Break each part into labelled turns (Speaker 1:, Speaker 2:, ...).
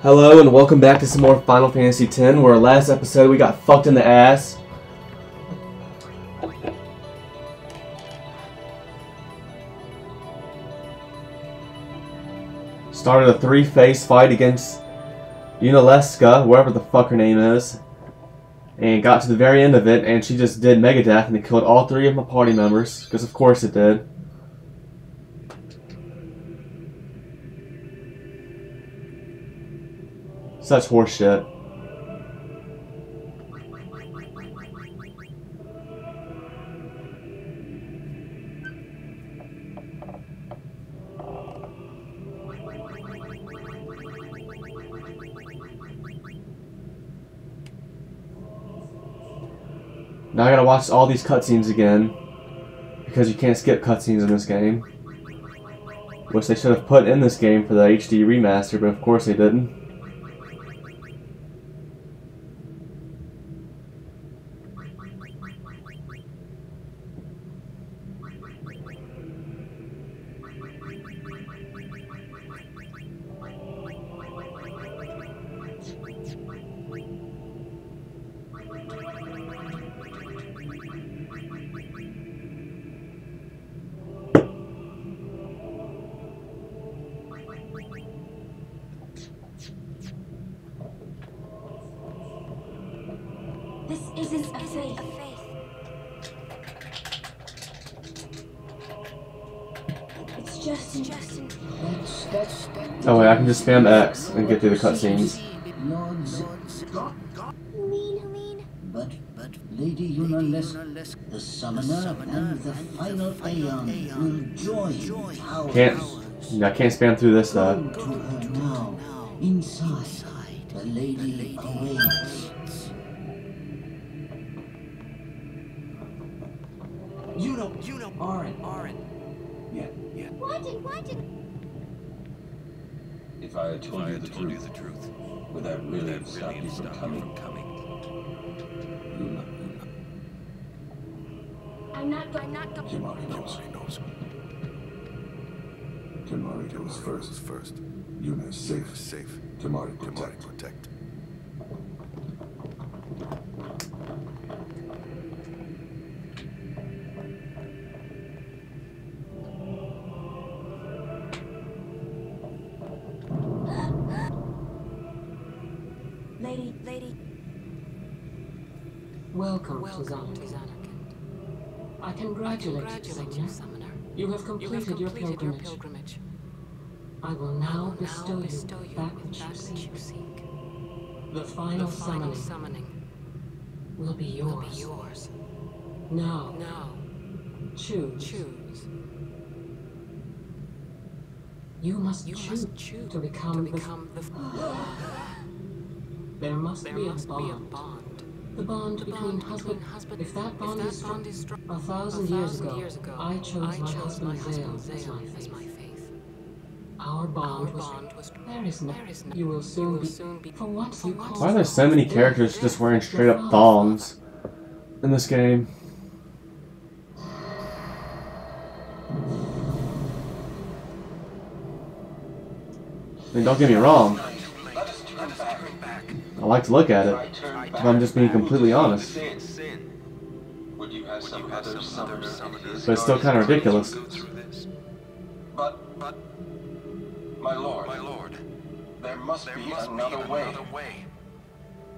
Speaker 1: Hello and welcome back to some more Final Fantasy X, where last episode we got fucked in the ass. Started a three-phase fight against Yunalesca, wherever the fuck her name is, and got to the very end of it, and she just did Megadeth and it killed all three of my party members, because of course it did. Such horseshit. Now I gotta watch all these cutscenes again, because you can't skip cutscenes in this game. Which they should have put in this game for the HD remaster, but of course they didn't.
Speaker 2: This isn't a faith. It's just an...
Speaker 1: Oh wait, I can just spam X and get through the cutscenes.
Speaker 2: Who mean?
Speaker 3: But Lady Yunalesca, the summoner and the final Aeon will join power.
Speaker 1: I can't spam through this though.
Speaker 3: Go to her now. Inside, the lady awaits. You know, Auron.
Speaker 4: Yeah.
Speaker 2: Why did...
Speaker 4: If I had told you the truth, would that really have stopped you from coming?
Speaker 2: I'm not going...
Speaker 4: Kimahri knows. Kimahri goes first. Yuna's safe. Kimahri protect.
Speaker 2: Lady...
Speaker 5: Welcome to Zanarkand. I congratulate you, Summoner. You have completed your pilgrimage. I will now bestow you that which you seek. The final summoning will be yours. Now, choose. You must choose to become the... There must be a bond. The bond between husband. If that bond is strong, 1,000 years ago, I chose my husband Zael as my faith. Our bond was... There is no... You will soon be... For once you call...
Speaker 1: Why are there so many characters just wearing straight up thongs in this game? I mean, don't get me wrong. I like to look at it, if I'm just being completely honest.
Speaker 4: Would you have some other summoner?
Speaker 1: But it's still kind of ridiculous.
Speaker 4: But, my lord, there must be another way.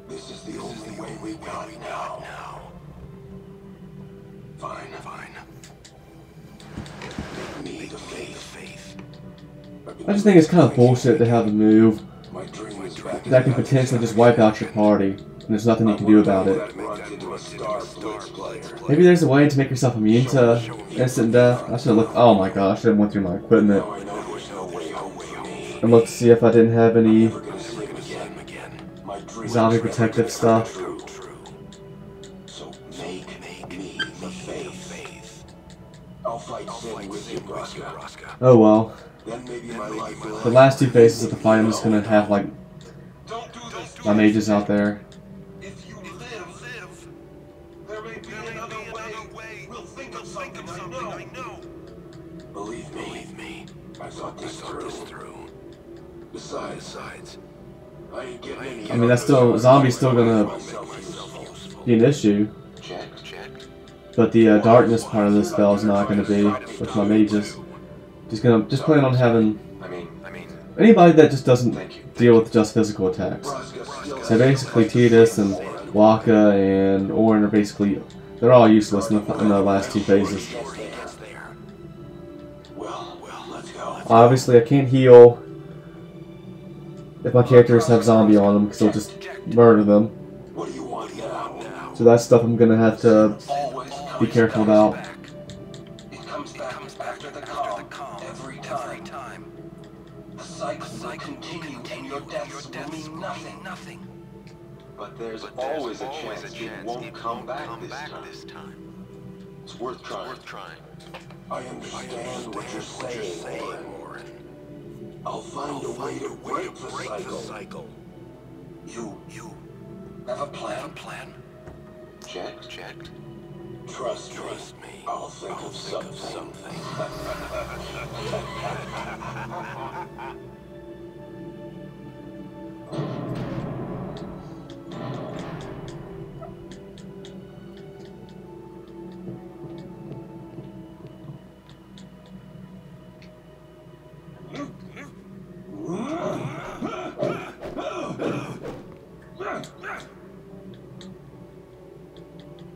Speaker 4: This is the only way we got now. Fine. Need the faith.
Speaker 1: I just think it's kind of bullshit to have a move that can potentially just wipe out your party, and there's nothing you can do about it. Maybe there's a way to make yourself immune to instant death. I should have looked. Oh my gosh, I should have went through my equipment and looked to see if I didn't have any zombie protective stuff.
Speaker 4: So make me the faith. I'll fight Sin with you, Braska.
Speaker 1: Oh well.
Speaker 4: Then maybe my life will...
Speaker 1: The last two phases of the fight, I'm just gonna have like my mages out there.
Speaker 4: If you live, there may be another way. We'll think of something, I know. Believe me, I thought this through. Besides, I ain't getting any.
Speaker 1: I mean, that's still zombies still gonna be an issue,
Speaker 4: Check.
Speaker 1: but the darkness part of this spell is not gonna be with my mages. Just plan on having
Speaker 4: I mean,
Speaker 1: anybody that just doesn't
Speaker 4: thank you.
Speaker 1: deal with just physical attacks. So basically, Tidus and Waka and Orin are basically they're all useless in the last two phases.
Speaker 4: Well, let's go.
Speaker 1: Obviously, I can't heal if my characters have zombie on them because they'll just murder them.
Speaker 4: What do you want now?
Speaker 1: So that's stuff I'm gonna have to
Speaker 4: Always
Speaker 1: be careful about.
Speaker 4: It comes back after the calm every time. The cycle will continue and your deaths will mean nothing. But there's always a chance it won't come back this time. It's worth trying. I understand what you're saying, Orin. I'll find a way to break the cycle. You have a plan? Check. Trust me. I'll think of something.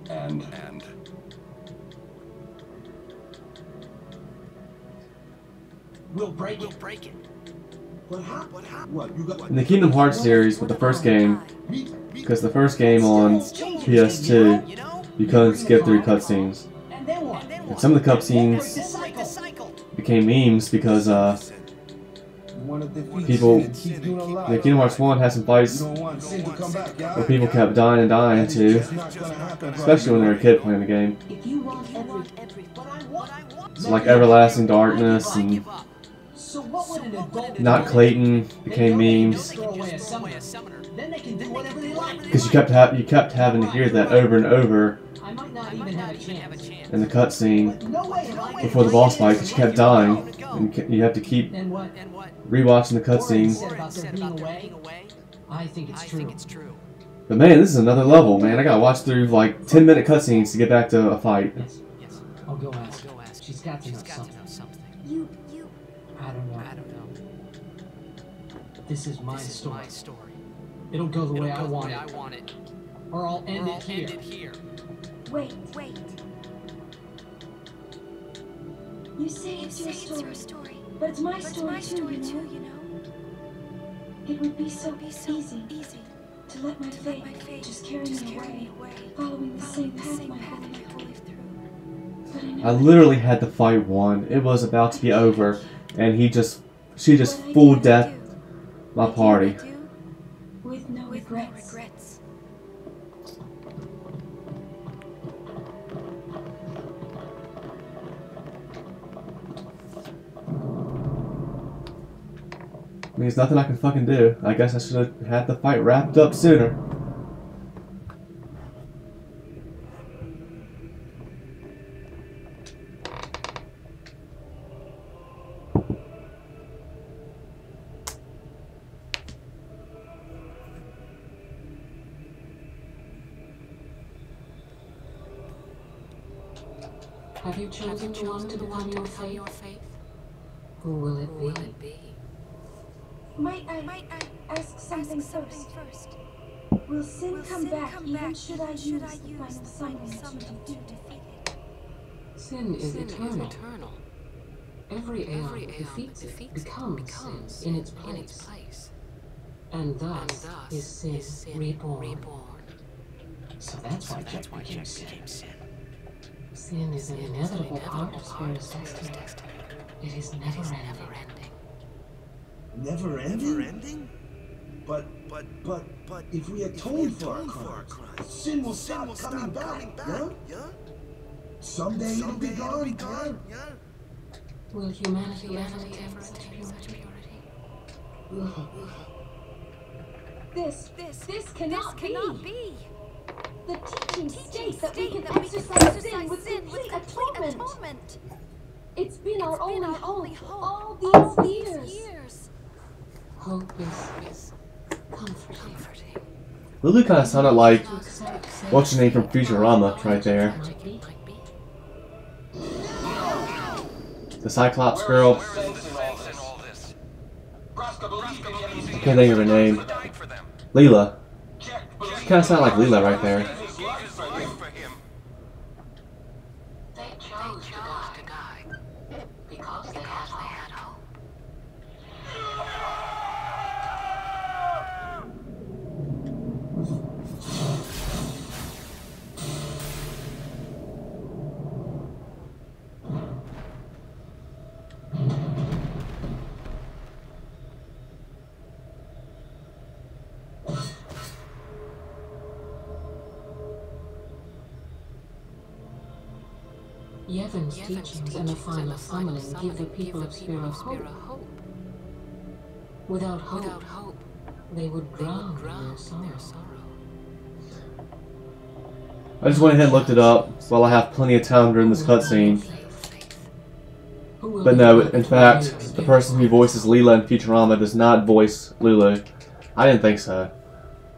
Speaker 4: And
Speaker 3: We'll break it. What happened? What? You got
Speaker 1: In the Kingdom Hearts series with the first game, because the first game on PS2, you couldn't skip through cutscenes.
Speaker 3: And then what?
Speaker 1: And some of the cutscenes became memes because people, the Kingdom Hearts 1 had some fights where people kept dying and dying too, especially when they were a kid playing the game.
Speaker 3: If you want
Speaker 1: So like Everlasting Darkness and
Speaker 3: So what would an adult
Speaker 1: Not Clayton became memes
Speaker 3: throw away a summoner? Then they can do whatever they like.
Speaker 1: because you kept having to hear that over and over
Speaker 3: I might not even have a chance.
Speaker 1: in the cutscene
Speaker 3: No way am I
Speaker 1: before the boss fight because you kept dying and you have to keep
Speaker 3: And what?
Speaker 1: rewatching the
Speaker 3: Orin
Speaker 1: cutscene.
Speaker 3: said about there being a way. I think it's true.
Speaker 1: But man, this is another level, man. I gotta watch through like 10-minute cutscenes to get back to a fight.
Speaker 3: Yes. I'll go ask her. She's got to know something.
Speaker 2: You.
Speaker 3: I don't know. This is my story. It'll go the way I want it. Or I'll end it here.
Speaker 2: Wait. You say it's your story, but it's my story too, you know? It would be so easy to let my fate just carry me away, following the same path my whole life through. But I
Speaker 1: I
Speaker 2: never
Speaker 1: literally had the fight won. It was about to be over, and she just full death my party.
Speaker 2: with no regrets.
Speaker 1: I mean, there's nothing I can fucking do. I guess I should have had the fight wrapped up sooner.
Speaker 5: Have you chosen the one to become your faith? Who will it be?
Speaker 2: Might I ask something first? Will sin come back even should I use the final summon to defeat it?
Speaker 5: Sin is eternal. Every aeon defeats it becomes sin in its place. And thus is sin reborn.
Speaker 3: So that's why Jack became sin.
Speaker 5: Sin is an inevitable part of Spirit's destiny. It is never ending.
Speaker 6: Never ending? But if we atone for our crimes, sin will stop coming back, yeah? Someday it'll be gone, yeah?
Speaker 5: Will humanity ever attain such purity?
Speaker 2: This cannot be. The teachings state that we can exercise sin with complete atonement. It's been our only hope for all these years.
Speaker 5: Hope is comfort.
Speaker 1: Lulu kind of sounded like what's your name from Futurama right there. The Cyclops girl. I can't think of her name. Leela. She kind of sounded like Leela right there.
Speaker 5: They chose to die because they had hope. Yevon's teachings and the final summoning give the people of Spira hope. Without hope, they would drown in their sorrow.
Speaker 1: I just went ahead and looked it up while I have plenty of time during this cutscene. But no, in fact, the person who voices Leela in Futurama does not voice Lulu. I didn't think so.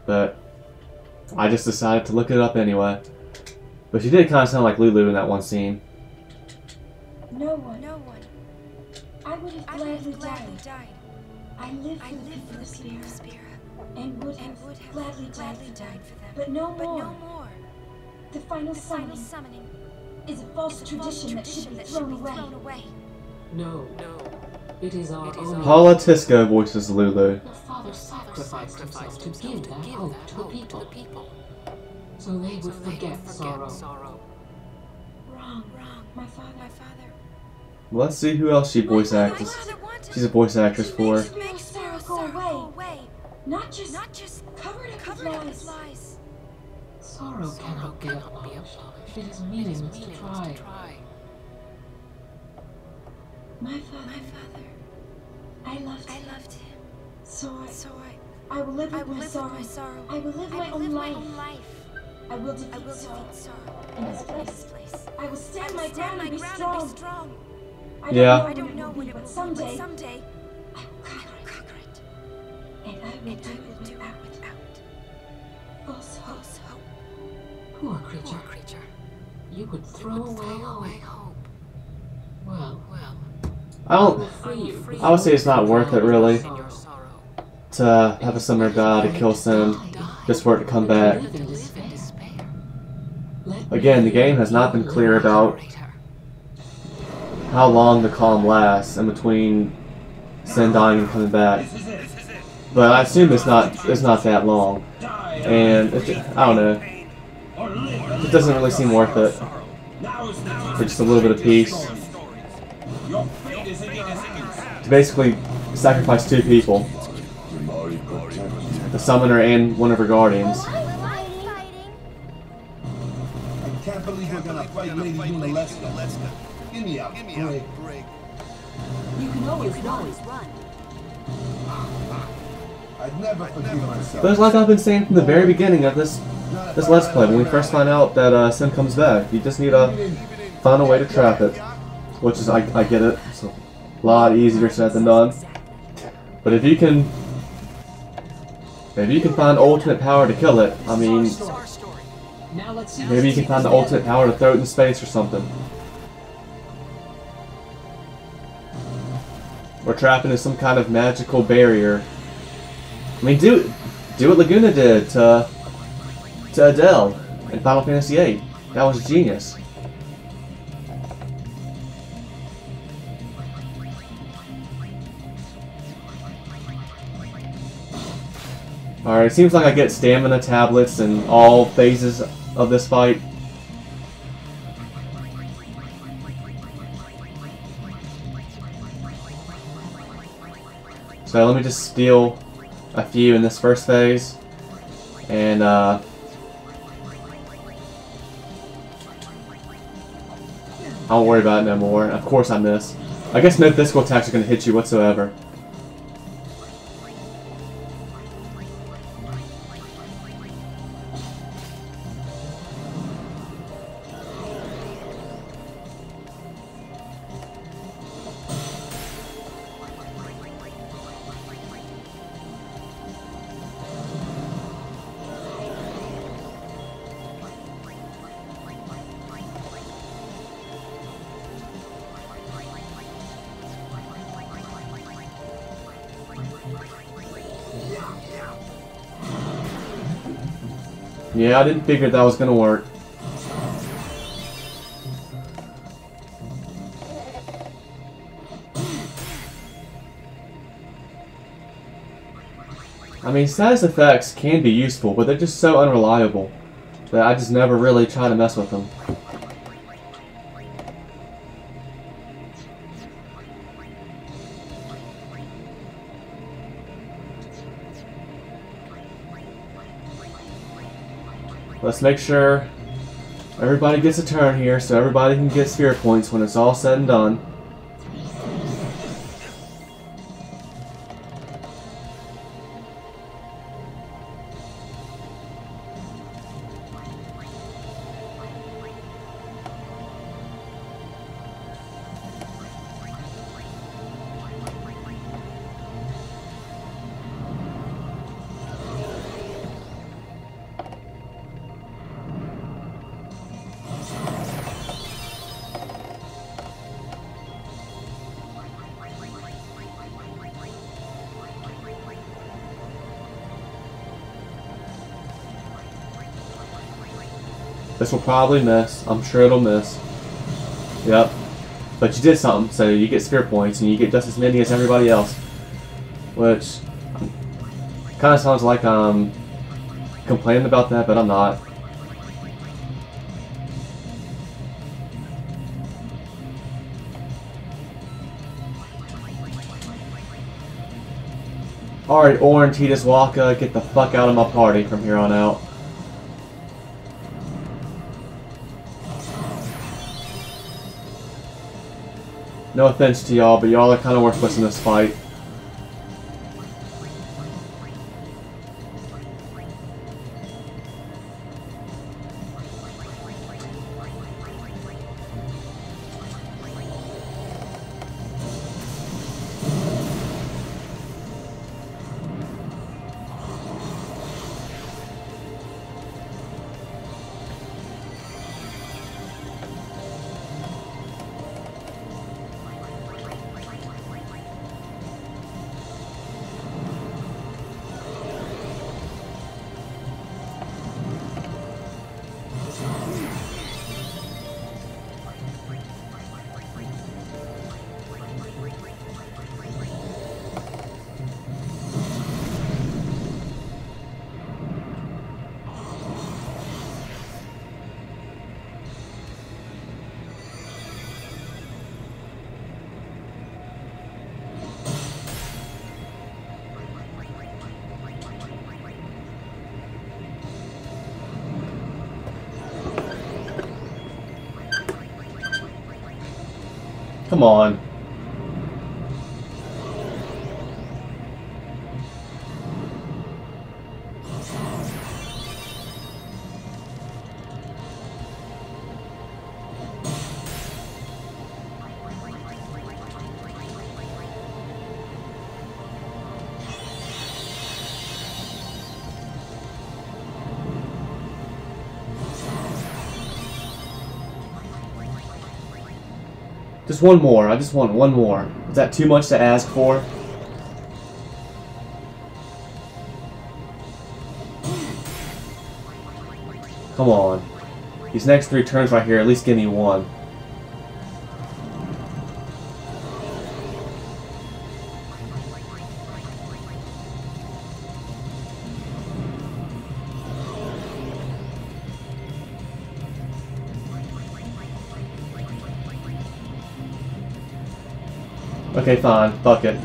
Speaker 1: But I just decided to look it up anyway. But she did kind of sound like Lulu in that one scene.
Speaker 2: No one. I would have gladly died. I live for the Spira, and would have gladly died for them. But no more. The final summoning is a false tradition that should be thrown away.
Speaker 5: No. It is our own.
Speaker 1: Paula Tisco voices Lulu.
Speaker 5: The father sacrificed himself to give that hope to the people, so they would forget sorrow.
Speaker 2: Wrong. My father.
Speaker 1: Let's see who else she voice acts. She's a voice actress for.
Speaker 2: Make sorrow go away. Not just covered up with lies.
Speaker 5: Sorrow cannot be abolished. It is meaningless to try.
Speaker 2: My father. I loved him. So I will live with my sorrow. I will live my own life. I will defeat sorrow in his place. I will stand my ground and be strong. I don't know when it will be, but someday I will conquer it. And I will do it without false hope.
Speaker 5: Poor creature. You would throw away hope. Well.
Speaker 1: I would say it's not worth it really to have a summoner die to kill Sin just for it to come back. Again, the game has not been clear about how long the calm lasts in between Sin dying and coming back, but I assume it's not that long, and I don't know. It doesn't really seem worth it for just a little bit of peace. To basically sacrifice two people, the summoner and one of her guardians.
Speaker 6: I can't believe we're gonna fight Lady Yunalesca. Give me a break.
Speaker 5: You can always run.
Speaker 6: I'd never forgive myself.
Speaker 1: But it's like I've been saying from the very beginning of this Let's Play, when we first find out that Sin comes back, you just need to find a way to trap it. Which is, I get it, it's a lot easier said than done. But if you can find ultimate power to kill it, I mean, maybe you can find the ultimate power to throw it in space or something. Or trap it in some kind of magical barrier. I mean, do what Laguna did to Adele in Final Fantasy VIII. That was genius. Alright, it seems like I get stamina tablets in all phases of this fight. So let me just steal a few in this first phase, and I won't worry about it no more. Of course I miss. I guess no physical attacks are going to hit you whatsoever. Yeah, I didn't figure that was gonna work. I mean, status effects can be useful, but they're just so unreliable that I just never really try to mess with them. Let's make sure everybody gets a turn here so everybody can get sphere points when it's all said and done. This will probably miss. I'm sure it'll miss. Yep. But you did something, so you get sphere points, and you get just as many as everybody else. Which kind of sounds like I'm complaining about that, but I'm not. Alright, Orin, Tidus, Waka, get the fuck out of my party from here on out. No offense to y'all, but y'all are kind of worthless in this fight. Come on. Just one more. I just want one more. Is that too much to ask for? Come on. These next 3 turns right here, at least give me one. Okay, fine. Fuck it.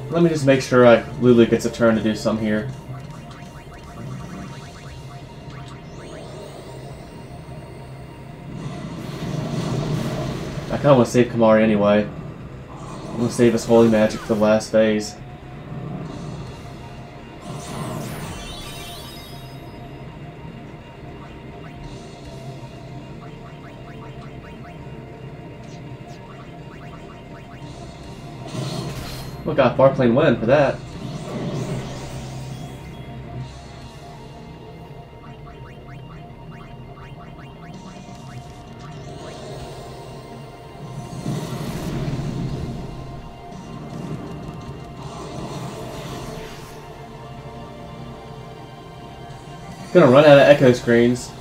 Speaker 1: Let me just make sure Lulu gets a turn to do something here. I kinda wanna save Kimahri anyway. I'm gonna save his holy magic for the last phase. We got a Farplane win for that. Gonna run out of echo screens.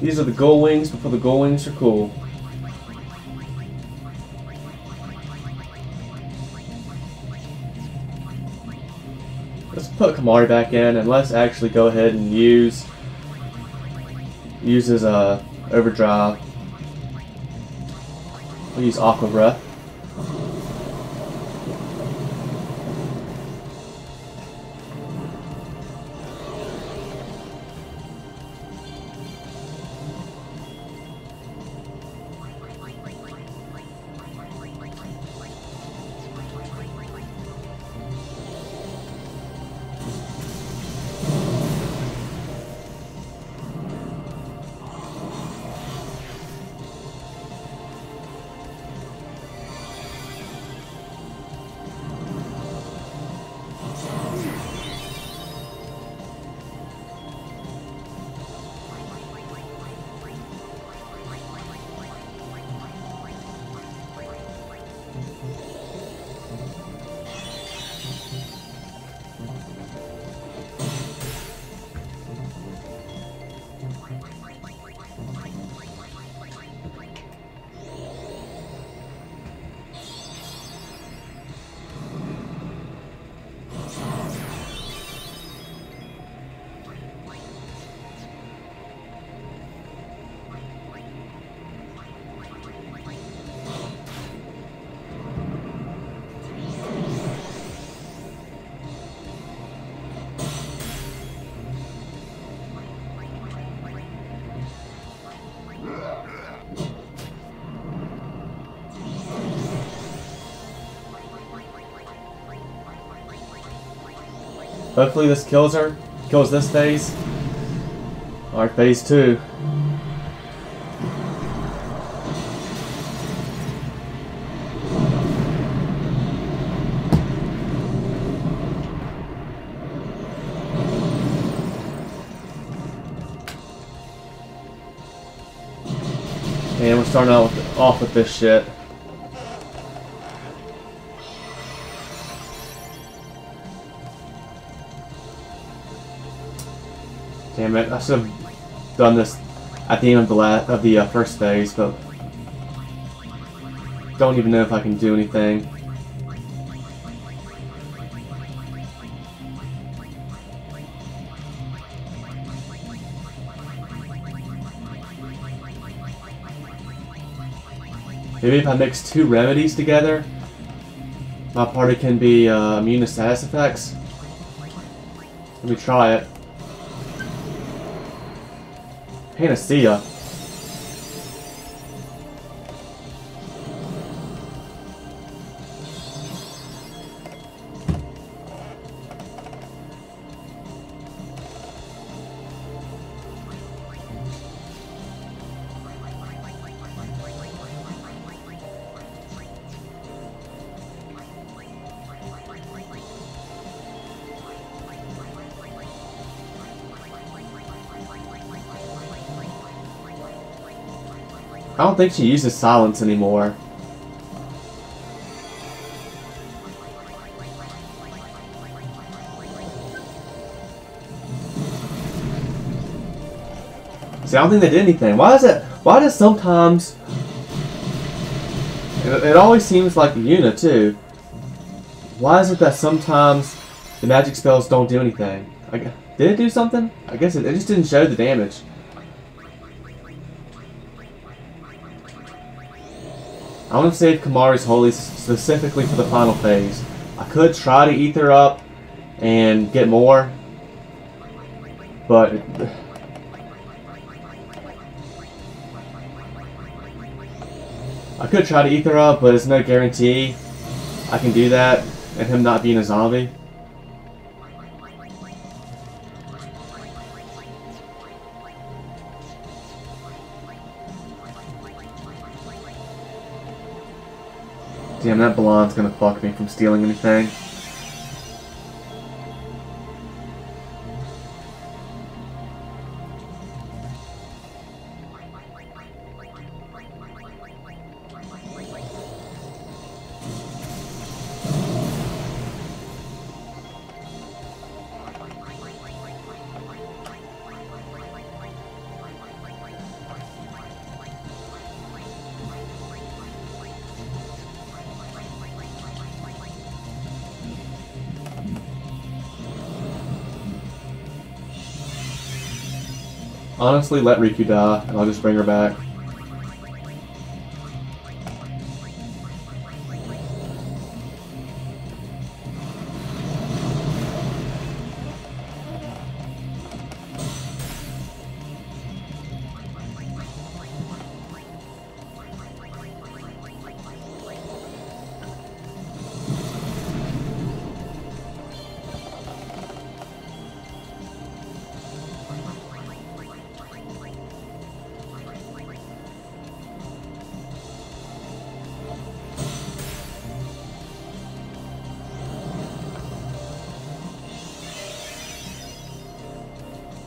Speaker 1: These are the Gull Wings before the Gull Wings are cool. Let's put Kimahri back in and let's actually go ahead and use his overdrive. We'll use Aqua Breath. Hopefully this kills her. Kills this phase. Alright, phase 2. And we're starting out off with this shit. Damn it! I should have done this at the end of the first phase, but don't even know if I can do anything. Maybe if I mix 2 remedies together, my party can be immune to status effects. Let me try it. Panacea. I don't think she uses silence anymore. See, I don't think they did anything. Why does sometimes... It always seems like Yuna, too. Why is it that sometimes the magic spells don't do anything? Did it do something? I guess it just didn't show the damage. I want to save Kimahri's Holy specifically for the final phase. I could try to ether up and get more, but I could try to ether up, but it's no guarantee I can do that and him not being a zombie. Damn, that blonde's gonna fuck me from stealing anything. Honestly, let Riku die, and I'll just bring her back.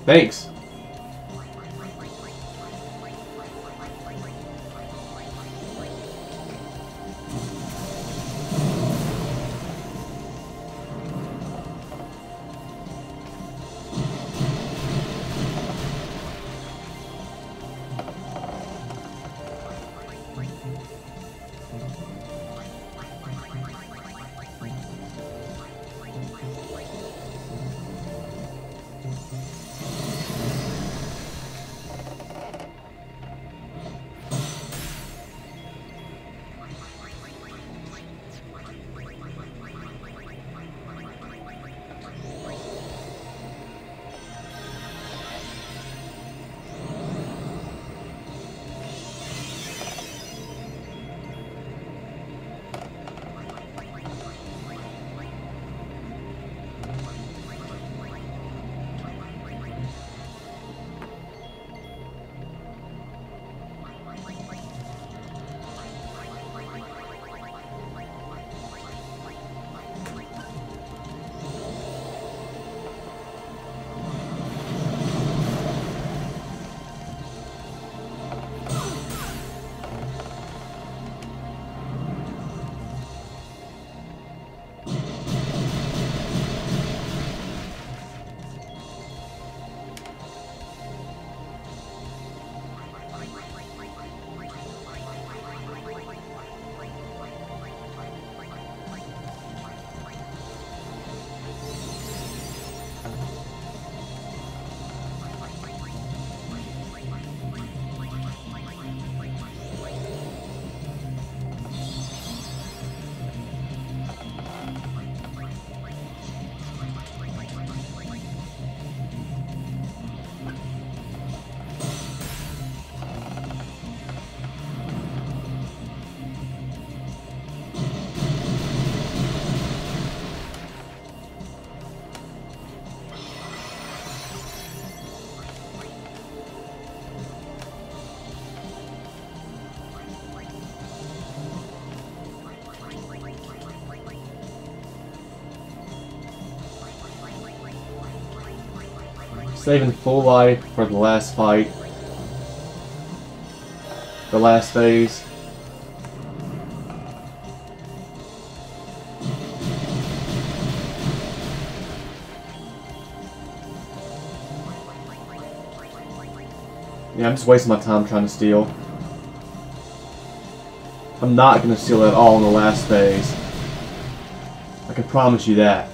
Speaker 1: Thanks. Saving full life for the last fight. The last phase. Yeah, Yeah, I'm just wasting my time trying to steal. I'm not gonna steal at all in the last phase. I can promise you that.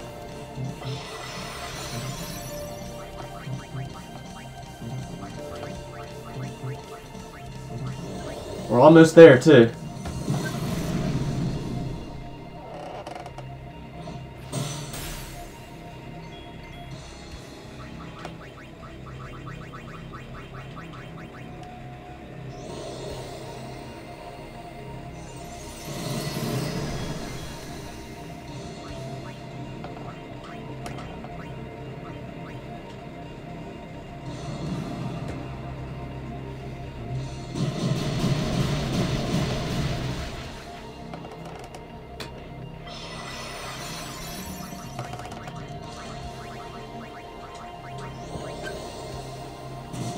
Speaker 1: We're almost there, too.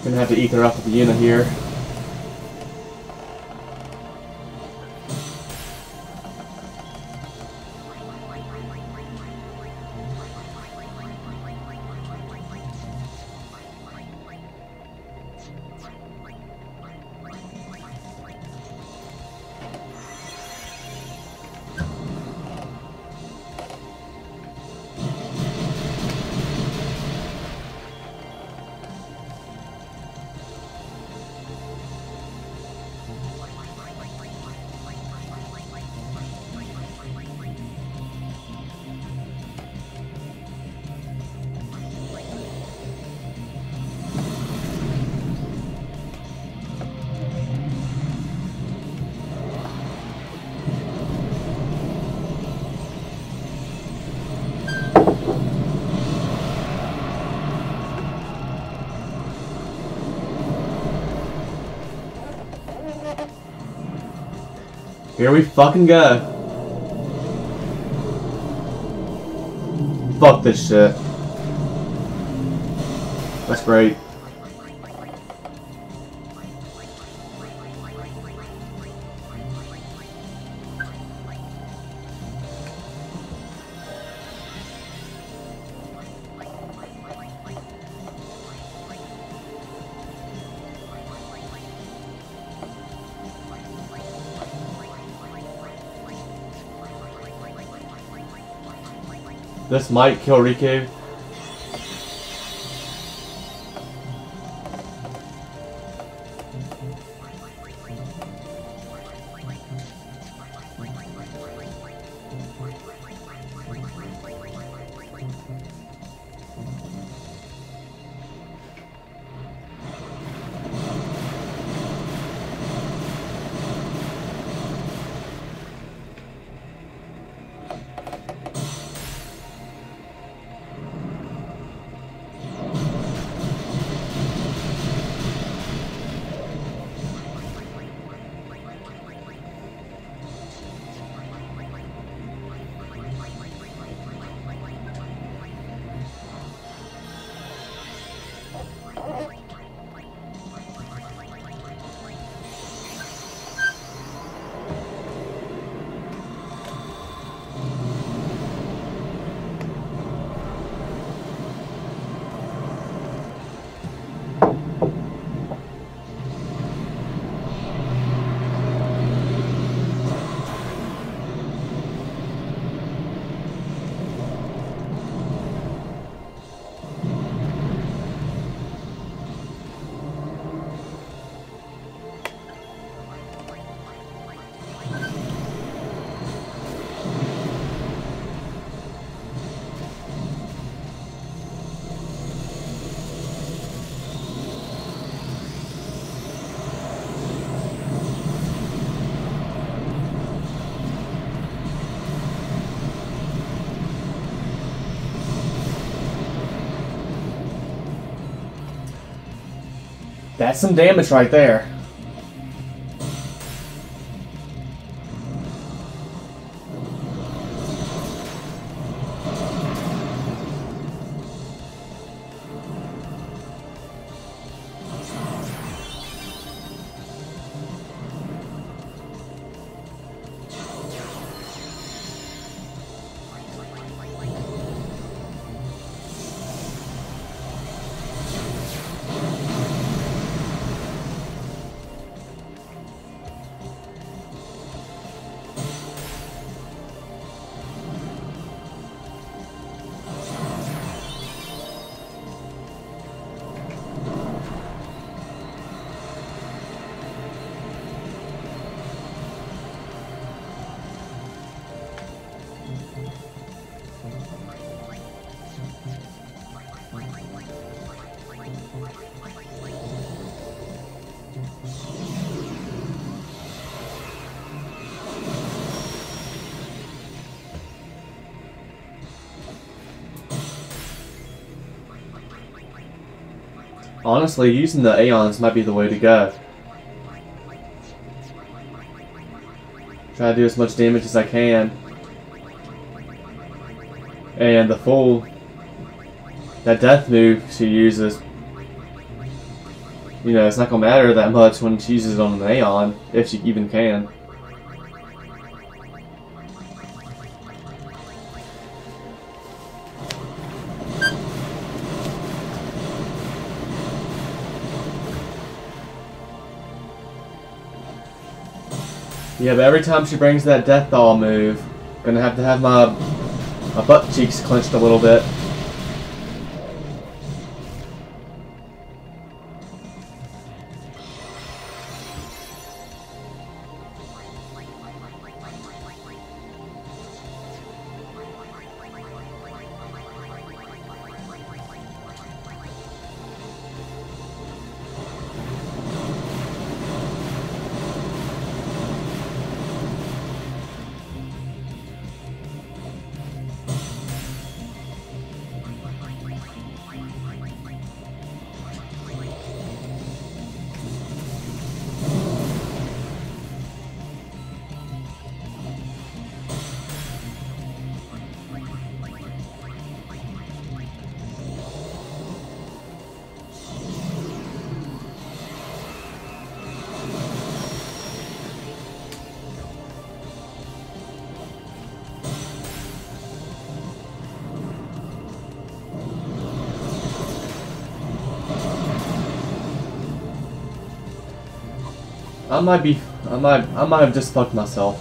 Speaker 1: Gonna have to ether up with the Yuna here. Here we fucking go. Fuck this shit. That's great. This might kill Riku. That's some damage right there. Honestly, using the Aeons might be the way to go. Try to do as much damage as I can. And the full... that death move she uses... you know, it's not gonna matter that much when she uses it on an Aeon, if she even can. Yeah, but every time she brings that Death Doll move, gonna have to have my butt cheeks clenched a little bit. I might have just fucked myself.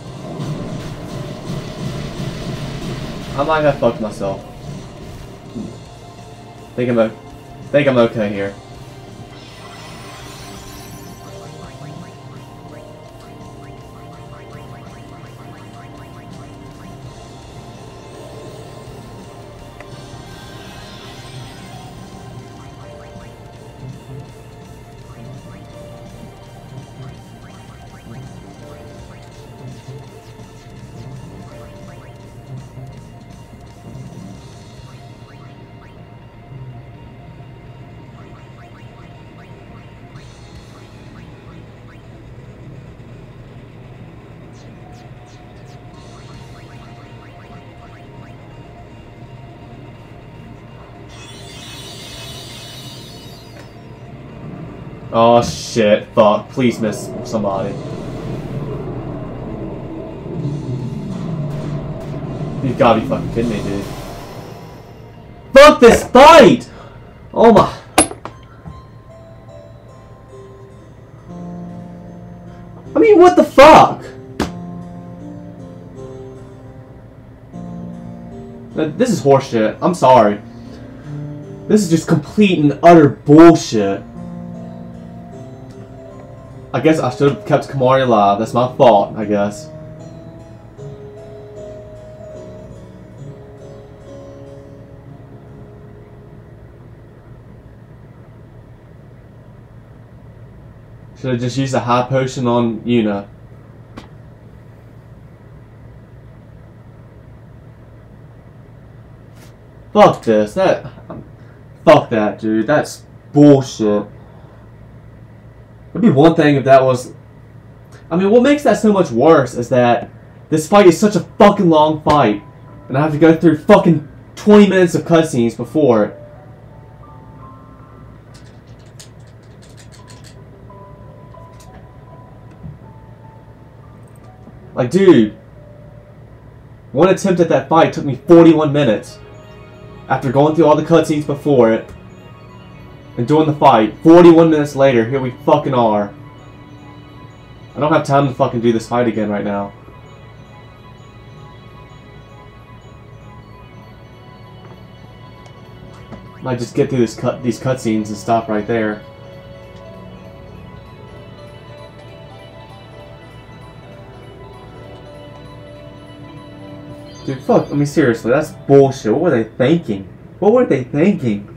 Speaker 1: I might have fucked myself. Think I'm okay here. Oh shit, fuck, please miss somebody. You've gotta be fucking kidding me, dude. Fuck this fight! Oh my... I mean, what the fuck? This is horseshit. I'm sorry. This is just complete and utter bullshit. I guess I should have kept Kimahri alive. That's my fault, I guess. Should have just used a high potion on Yuna. Fuck this. Fuck that, dude. That's bullshit. It'd be one thing if that was... I mean, what makes that so much worse is that this fight is such a fucking long fight. And I have to go through fucking 20 minutes of cutscenes before it. Like, dude. One attempt at that fight took me 41 minutes. After going through all the cutscenes before it. And doing the fight. 41 minutes later, here we fucking are. I don't have time to fucking do this fight again right now. Might just get through these cutscenes and stop right there. Dude, fuck, I mean seriously, that's bullshit. What were they thinking? What were they thinking?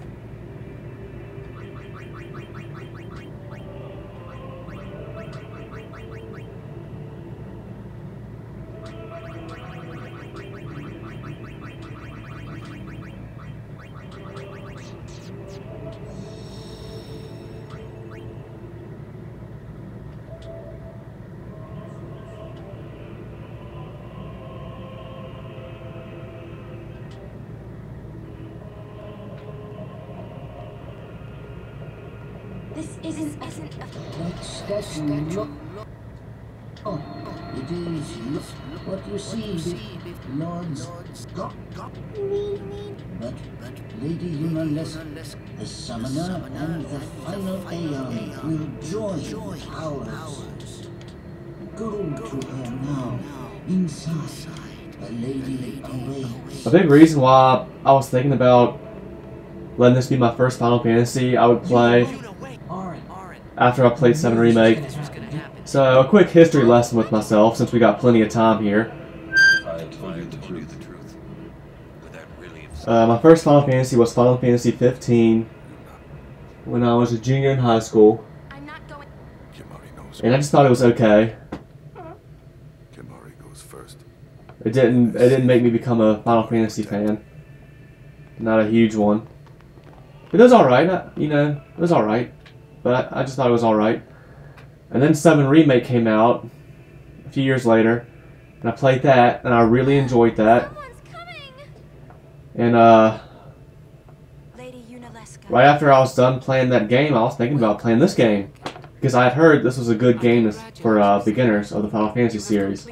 Speaker 2: isn't
Speaker 3: That statue look. Oh, it is what you see, Lord's God. But Lady Yunalesca, the summoner and the final Aeon will join powers. Go to her now, inside. The lady awaits.
Speaker 1: A big reason why I was thinking about letting this be my first Final Fantasy I would play after I played 7 Remake. So, a quick history lesson with myself, since we got plenty of time here.
Speaker 4: I told you the truth.
Speaker 1: My first Final Fantasy was Final Fantasy 15 when I was a junior in high school, and I just thought it was okay.
Speaker 6: Kimahri goes first.
Speaker 1: It didn't make me become a Final Fantasy fan. Not a huge one. But it was alright, you know, it was alright. But I just thought it was alright. And then 7 Remake came out a few years later, and I played that, and I really enjoyed that. And right after I was done playing that game, I was thinking about playing this game, because I had heard this was a good game for beginners of the Final Fantasy series.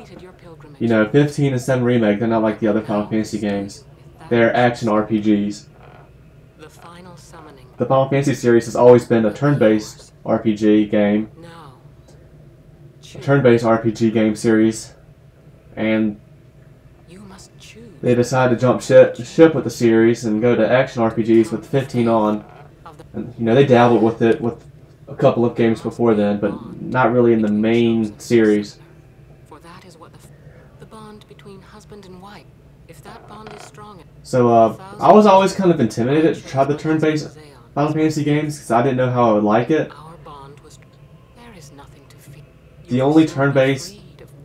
Speaker 1: You know, 15 and 7 Remake, they're not like the other Final Fantasy games. They're action RPGs. The Final Fantasy series has always been a turn-based RPG game. A turn-based RPG game series. And they decided to jump ship with the series and go to action RPGs with 15 on. And, you know, they dabbled with it with a couple of games before then, but not really in the main series. So, I was always kind of intimidated to try the turn-based Final Fantasy games because I didn't know how I would like it. The only turn-based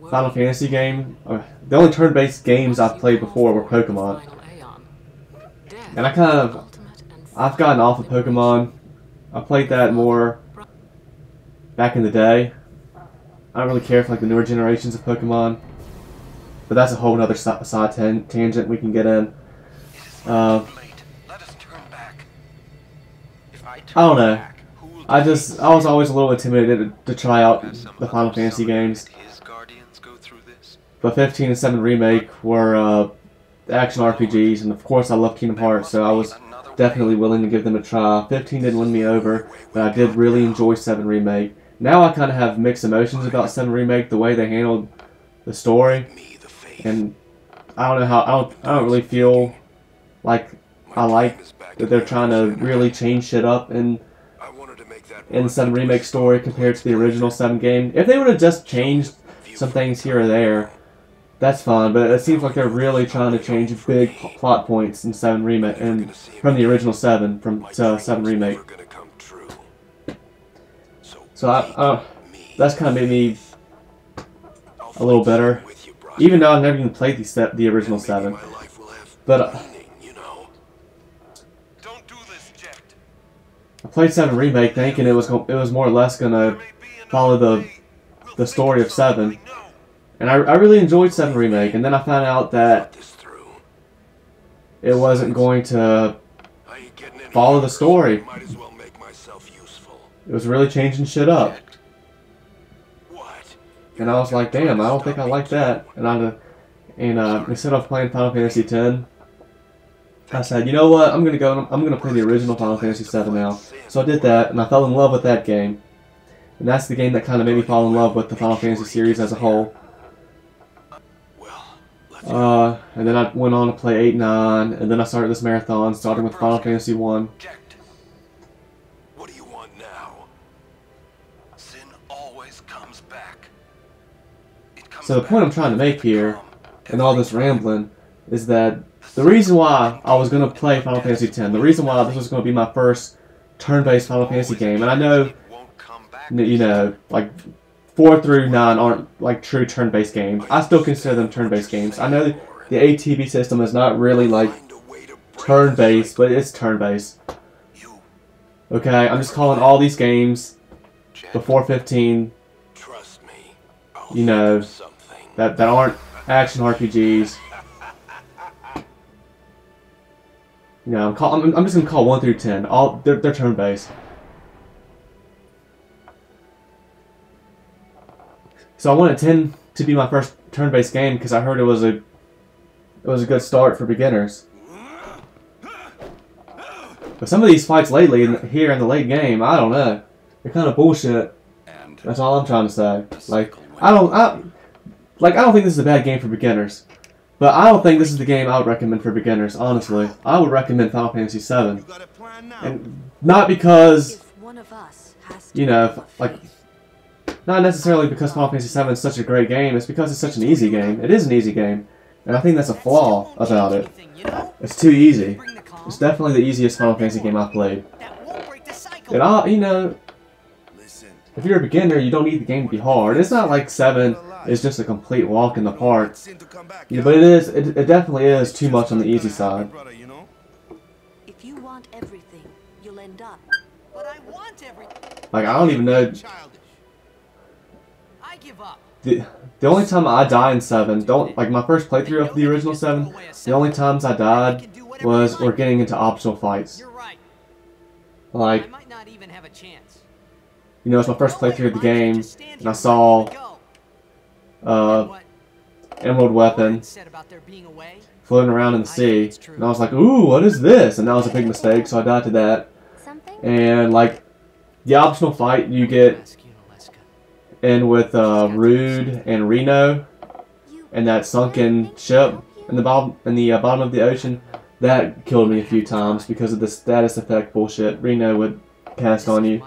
Speaker 1: Final Fantasy game, the only turn-based games I've played before were Pokemon. And I've gotten off of Pokemon. I played that more back in the day. I don't really care for like the newer generations of Pokemon. But that's a whole other side tangent we can get in. I don't know. I was always a little intimidated to try out the Final Fantasy games. But 15 and 7 Remake were action RPGs, and of course I love Kingdom Hearts, so I was definitely willing to give them a try. 15 didn't win me over, but I did really enjoy 7 Remake. Now I kind of have mixed emotions about 7 Remake, the way they handled the story. And I don't know how, I don't really feel like I like that they're trying to really change shit up in 7 Remake story compared to the original 7 game. If they would have just changed some things here or there, that's fine, but it seems like they're really trying to change big plot points in 7 Remake, and from the original 7, from 7 Remake. So that's kind of made me a little better. Even though I've never even played the original 7. But I played 7 Remake thinking it was more or less gonna follow the story of 7. And I really enjoyed 7 Remake, and then I found out that it wasn't going to follow the story. It was really changing shit up. And I was like, damn, I don't think I like that. And instead of playing Final Fantasy X, I said, you know what, I'm gonna play the original Final Fantasy VII now. So I did that, and I fell in love with that game. And that's the game that kind of made me fall in love with the Final Fantasy series as a whole. And then I went on to play 8, 9, and then I started this marathon, starting with Final Fantasy 1.
Speaker 4: What do you want now? Sin always comes back.
Speaker 1: So the point I'm trying to make here, and all this rambling, is that the reason why I was going to play Final Fantasy X, the reason why this was going to be my first turn-based Final Fantasy game, and I know, you know, like 4 through 9 aren't like true turn-based games. I still consider them turn-based games. I know the ATB system is not really like turn-based, but it's turn-based. Okay, I'm just calling all these games before 15, you know, that aren't action RPGs. You know, I'm just gonna call 1 through 10. They're turn-based. So I wanted 10 to be my first turn-based game because I heard it was a good start for beginners. But some of these fights lately, here in the late game, I don't know. They're kind of bullshit. That's all I'm trying to say. Like, I don't think this is a bad game for beginners. But I don't think this is the game I would recommend for beginners, honestly. I would recommend Final Fantasy VII. And not because, you know, like, not necessarily because Final Fantasy VII is such a great game, it's because it's such an easy game. It is an easy game. And I think that's a flaw about it. It's too easy. It's definitely the easiest Final Fantasy game I've played. And you know, if you're a beginner, you don't need the game to be hard. It's not like 7 is just a complete walk in the park. Yeah, but it definitely is too much on the easy side.
Speaker 7: If you want everything, you'll end up. But I want everything.
Speaker 1: Like, I don't even know.
Speaker 7: I give up.
Speaker 1: The only time I die in 7, like my first playthrough of the original 7, the only times I died was we're getting into optional fights. Like, you know, it's my first playthrough of the game, and I saw Emerald Weapon floating around in the sea, and I was like, ooh, what is this? And that was a big mistake, so I died to that. And like, the optional fight you get in with Rude and Reno, and that sunken ship in the bottom of the ocean, that killed me a few times because of the status effect bullshit Reno would cast on you.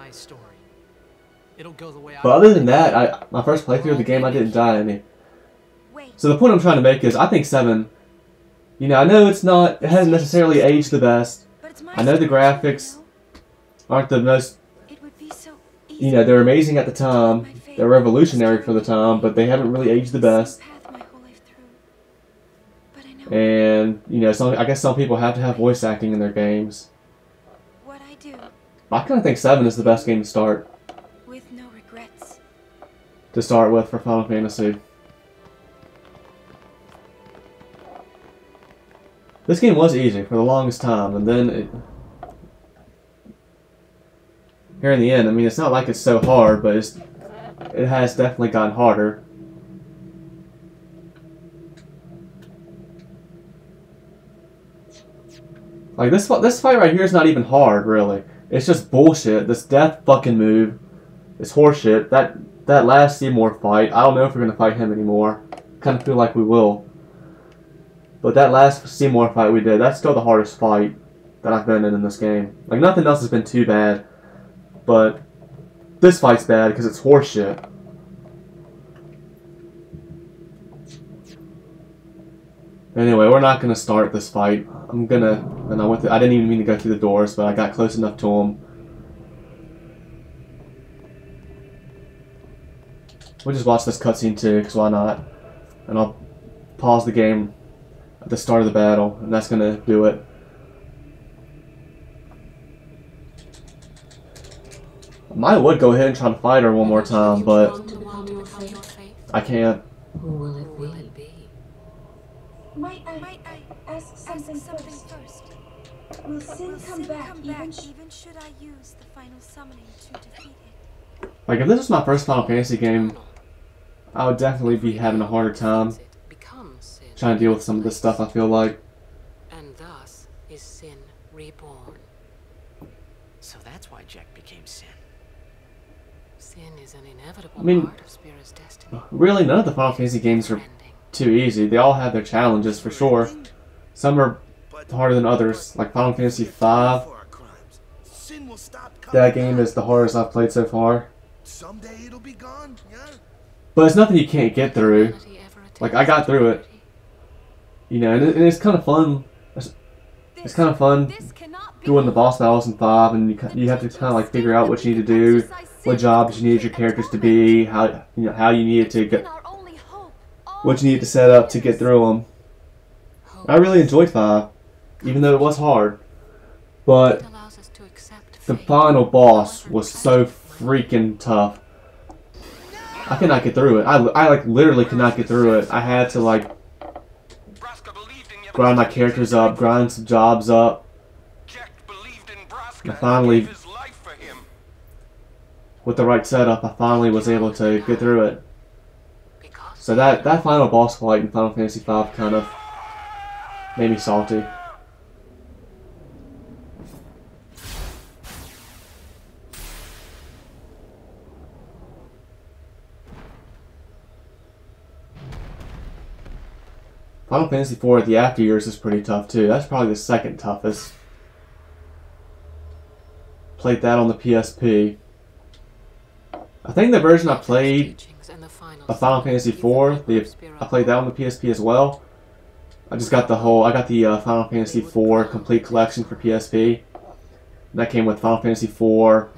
Speaker 1: But other than that, my first playthrough of the game, I didn't die any. So the point I'm trying to make is, I think 7, you know, I know it hasn't necessarily aged the best. I know the graphics aren't the most, you know, they're amazing at the time. They're revolutionary for the time, but they haven't really aged the best. And, you know, I guess some people have to have voice acting in their games. I kind of think 7 is the best game to start.
Speaker 2: With no regrets.
Speaker 1: To start with for Final Fantasy. This game was easy for the longest time, and then here in the end, I mean, it's not like it's so hard, but it has definitely gotten harder. Like, this fight right here is not even hard, really. It's just bullshit. This death fucking move is horseshit. That last Seymour fight, I don't know if we're gonna fight him anymore. Kind of feel like we will. But that last Seymour fight we did, that's still the hardest fight that I've been in this game. Like, nothing else has been too bad. But this fight's bad because it's horseshit. Anyway, we're not gonna start this fight. I didn't even mean to go through the doors, but I got close enough to him. We'll just watch this cutscene too, because why not? And I'll pause the game at the start of the battle, and that's gonna do it. I might would go ahead and try to fight her one more time, but I can't.
Speaker 5: Who will it be?
Speaker 2: Might I ask something first? Will Sin come back even should I use the final summoning to defeat it?
Speaker 1: Like, if this was my first Final Fantasy game, I would definitely be having a harder time trying to deal with some of this stuff, I feel like.
Speaker 5: And thus is Sin reborn.
Speaker 8: So that's why Jack became Sin.
Speaker 5: Sin is an inevitable part of Spira's destiny.
Speaker 1: Really, none of the Final Fantasy games are too easy. They all have their challenges, for sure. Some are harder than others, like Final Fantasy V. That game is the hardest I've played so far. But it's nothing you can't get through. Like, I got through it. You know, and it's kind of fun. It's kind of fun doing the boss battles in 5, and you have to kind of like figure out what you need to do, what jobs you need your characters to be, how you needed to get, what you needed to set up to get through them. I really enjoyed 5, even though it was hard. But the final boss was so freaking tough. I could not get through it. I like literally could not get through it. I had to like grind my characters up, grind some jobs up. And finally, with the right setup, I finally was able to get through it. So that final boss fight in Final Fantasy V kind of made me salty. Final Fantasy IV, the after years is pretty tough too. That's probably the second toughest. Played that on the PSP. I think the version I played of Final Fantasy IV, I played that on the PSP as well. I got the Final Fantasy IV Complete Collection for PSP. That came with Final Fantasy IV,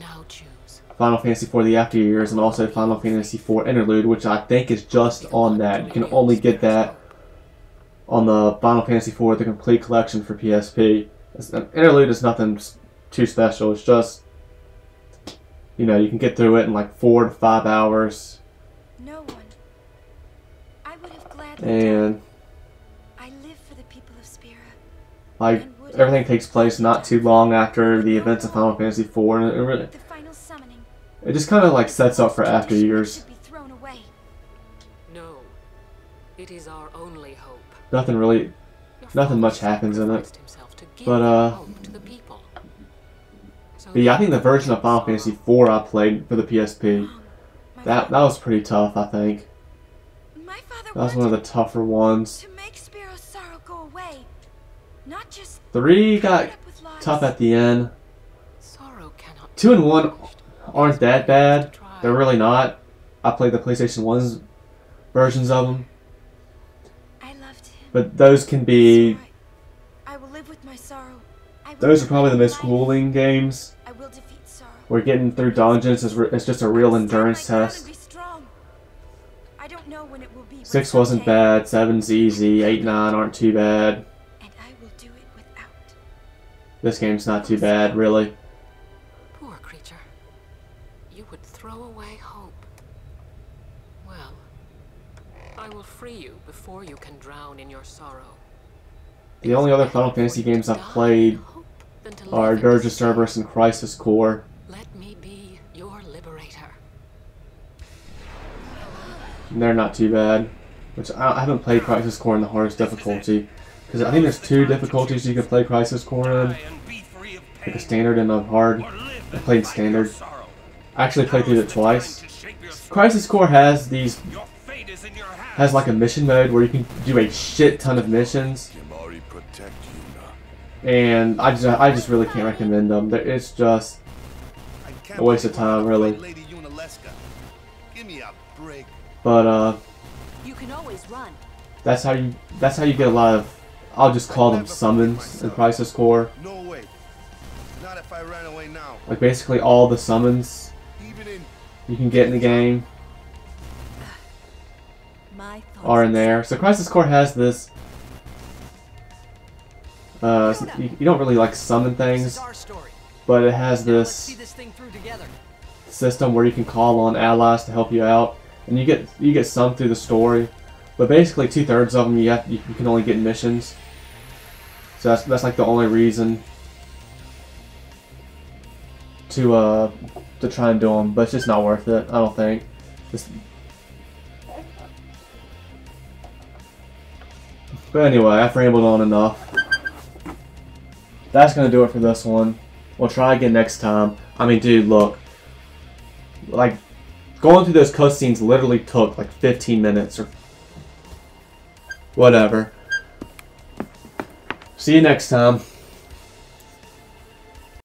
Speaker 1: Final Fantasy IV The After Years, and also Final Fantasy IV Interlude, which I think is just on that. You can only get that on the Final Fantasy IV The Complete Collection for PSP. Interlude is nothing too special. It's just, you know, you can get through it in like 4 to 5 hours.
Speaker 2: No one. I would have gladly
Speaker 1: and
Speaker 2: I live for the people of Spira.
Speaker 1: Like, everything takes place not too long after the events of Final Fantasy IV, and it just kind of like sets up for after years.
Speaker 5: No, it is our only hope.
Speaker 1: Nothing much happens in it. But yeah, I think the version of Final Fantasy IV I played for the PSP, that was pretty tough, I think. That was one of the tougher ones. 3 got tough at the end. 2 and 1 aren't that bad. They're really not. I played the PlayStation 1's versions of them. But those can be... Those are probably the most grueling games. Where getting through dungeons is just a real endurance test. 6 wasn't bad, 7's easy, 8 and 9 aren't too bad. This game's not too bad, really.
Speaker 5: Poor creature. You would throw away hope. Well, I will free you before you can drown in your sorrow.
Speaker 1: The only other Final Fantasy games I've played are Dirge of Cerberus and Crisis Core.
Speaker 5: Let me be your liberator.
Speaker 1: And they're not too bad. Which I haven't played Crisis Core in the hardest difficulty. Because I think there's 2 difficulties you can play Crisis Core in. Like a standard and a hard. I played standard. I actually played through it twice. Crisis Core has like a mission mode where you can do a shit ton of missions. And I just really can't recommend them. It's just a waste of time, really. But that's how you get a lot of, I'll just call them summons in Crisis Core. Like basically all the summons you can get in the game are in there. So Crisis Core has this. You don't really like summon things, but it has this system where you can call on allies to help you out, and you get some through the story. But basically, 2/3 of them you can only get missions. So that's like the only reason to try and do them. But it's just not worth it, I don't think. But anyway, I've rambled on enough. That's gonna do it for this one. We'll try again next time. I mean, dude, look. Like, going through those cutscenes literally took like 15 minutes or whatever. See you next time.